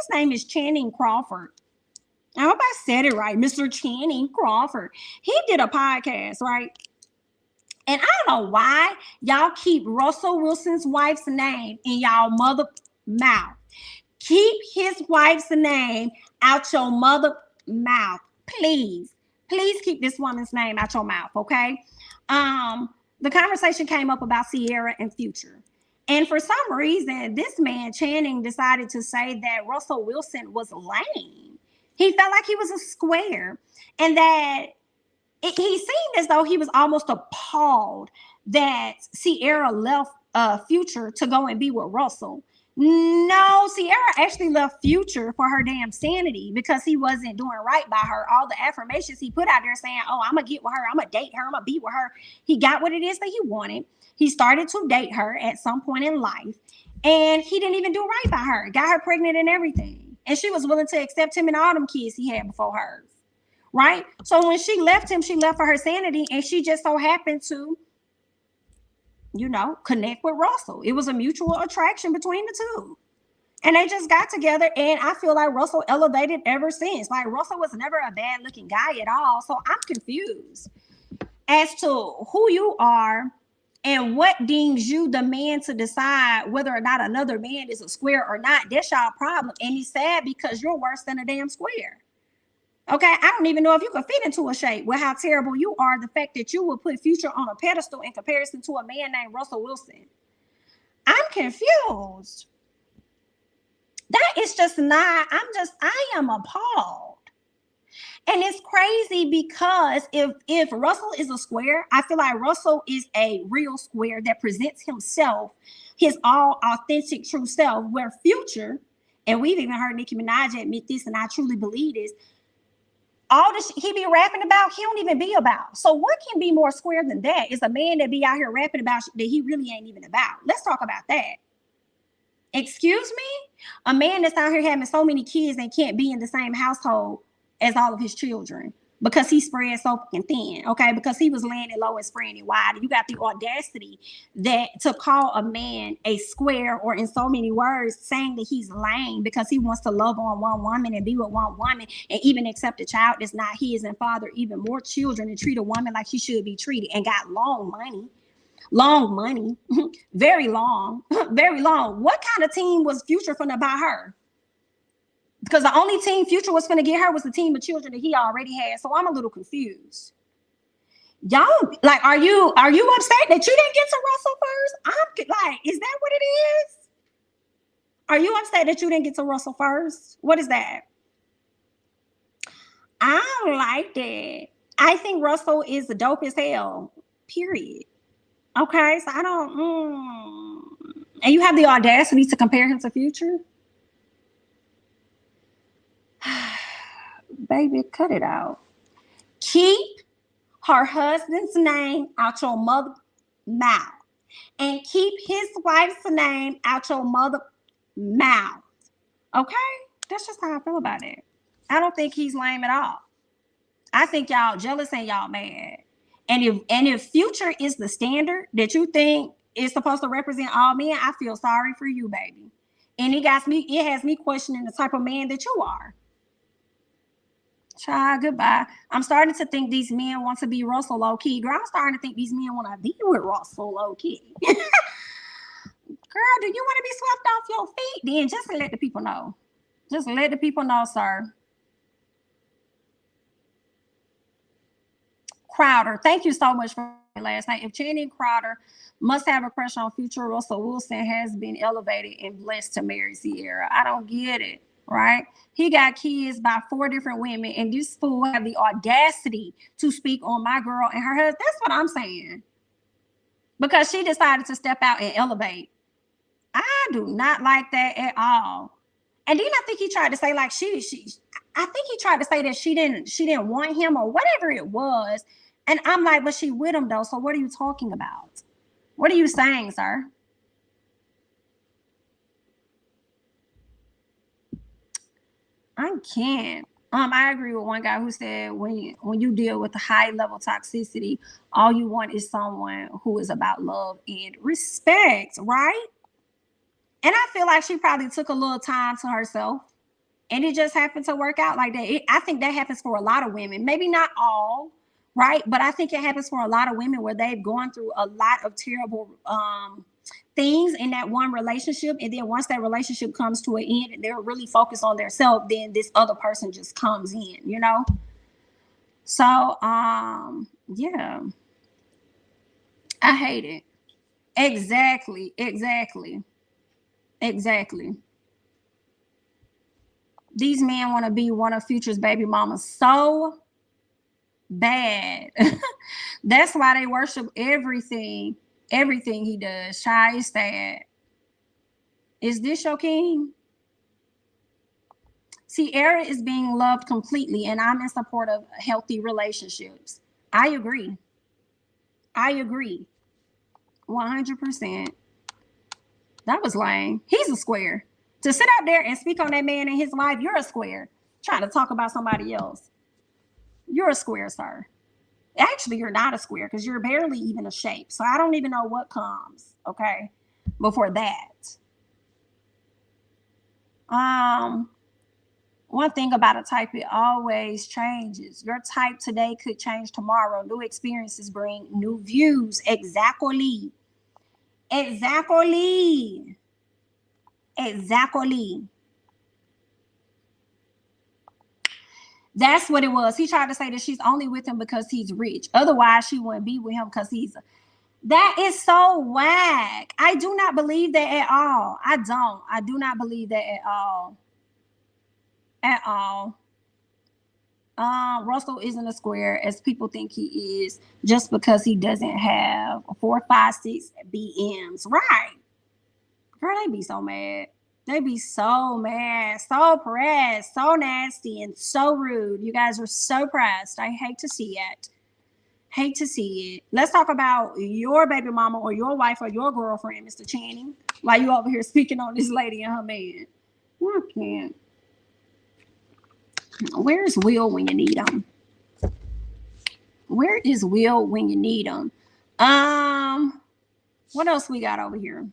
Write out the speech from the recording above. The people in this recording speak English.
his name is Channing Crawford. I hope I said it right, Mr. Channing Crawford. He did a podcast, right? And I don't know why y'all keep Russell Wilson's wife's name in y'all mother mouth. Keep his wife's name out your mother mouth. Please. Please keep this woman's name out your mouth, okay? The conversation came up about Ciara and Future. And for some reason, this man, Channing, decided to say that Russell Wilson was lame. He felt like he was a square. And that he seemed as though he was almost appalled that Ciara left Future to go and be with Russell. No, Ciara actually left Future for her damn sanity because he wasn't doing right by her. All the affirmations he put out there saying, oh, I'm going to get with her, I'm going to date her, I'm going to be with her. He got what it is that he wanted. He started to date her at some point in life, and he didn't even do right by her. Got her pregnant and everything. And she was willing to accept him and all them kids he had before hers. Right? So when she left him, she left for her sanity, and she just so happened to, connect with Russell. It was a mutual attraction between the two. And they just got together, and I feel like Russell elevated ever since. Like, Russell was never a bad-looking guy at all, so I'm confused as to who you are and what deems you the man to decide whether or not another man is a square or not. That's y'all problem, and it's sad because you're worse than a damn square. Okay, I don't even know if you can fit into a shape with how terrible you are. The fact that you will put Future on a pedestal in comparison to a man named Russell Wilson. I'm confused. That is just not, I am appalled. And it's crazy because if Russell is a square, I feel like Russell is a real square that presents himself, his all authentic true self, where Future, and we've even heard Nicki Minaj admit this, and I truly believe this, all this he be rapping about, he don't even be about. So what can be more square than that? Is a man that be out here rapping about shit that he really ain't even about. Let's talk about that. Excuse me? A man that's out here having so many kids and can't be in the same household as all of his children because he spread so fucking thin, okay? Because he was landing low and spreading wide. You got the audacity that to call a man a square, or in so many words, saying that he's lame because he wants to love on one woman and be with one woman and even accept a child that's not his and father even more children and treat a woman like she should be treated and got long money, very long, very long. What kind of team was Future finna buy her? Because the only team Future was going to get her was the team of children that he already had. So I'm a little confused. Y'all, like, are you upset that you didn't get to Russell first? I'm like, is that what it is? Are you upset that you didn't get to Russell first? What is that? I don't like that. I think Russell is the dope as hell, period. Okay, so I don't, and you have the audacity to compare him to Future? Baby, cut it out. Keep her husband's name out your mother mouth, and keep his wife's name out your mother mouth. Okay, that's just how I feel about it. I don't think he's lame at all. I think y'all jealous and y'all mad. And if Future is the standard that you think is supposed to represent all men, I feel sorry for you, baby. And it has me questioning the type of man that you are. Child, goodbye. I'm starting to think these men want to be Russell low-key. Girl, I'm starting to think these men want to be with Russell low-key. Girl, do you want to be swept off your feet? Then just let the people know. Just let the people know, sir. Crowder, thank you so much for last night. If Channing Crowder must have a crush on Future, Russell Wilson has been elevated and blessed to marry Ciara. I don't get it. Right? He got kids by 4 different women, and this fool have the audacity to speak on my girl and her husband. That's what I'm saying. Because she decided to step out and elevate. I do not like that at all. And then I think he tried to say like I think he tried to say that she didn't want him or whatever it was. And I'm like, but she with him though. So what are you talking about? What are you saying, sir? I can't. I agree with one guy who said when you deal with the high level toxicity, all you want is someone who is about love and respect, right? And I feel like she probably took a little time to herself. And it just happened to work out like that. I think that happens for a lot of women. Maybe not all, right? But I think it happens for a lot of women where they've gone through a lot of terrible things in that one relationship. And then once that relationship comes to an end and they're really focused on their self, then this other person just comes in, you know? So, yeah, I hate it. Exactly. These men want to be one of Future's baby mamas so bad. That's why they worship everything he does. Shy is sad. Is this your king? Ciara is being loved completely, and I'm in support of healthy relationships. I agree. 100%. That was lame. He's a square. To sit out there and speak on that man and his life, you're a square. Trying to talk about somebody else. You're a square, sir. Actually, you're not a square because you're barely even a shape. So I don't even know what comes, okay, before that. One thing about a type, it always changes. Your type today could change tomorrow. New experiences bring new views. Exactly. That's what it was. He tried to say that she's only with him because he's rich. Otherwise, she wouldn't be with him because he's. That is so whack. I do not believe that at all. I don't. I do not believe that at all. At all. Russell isn't a square as people think he is just because he doesn't have 4, 5, 6 BMs. Right. Girl, they be so mad. They be so mad, so pressed, so nasty, and so rude. You guys are so pressed. I hate to see it. Hate to see it. Let's talk about your baby mama or your wife or your girlfriend, Mr. Channing. While you over here speaking on this lady and her man. I can't. Where's Will when you need him? Where is Will when you need him? What else we got over here?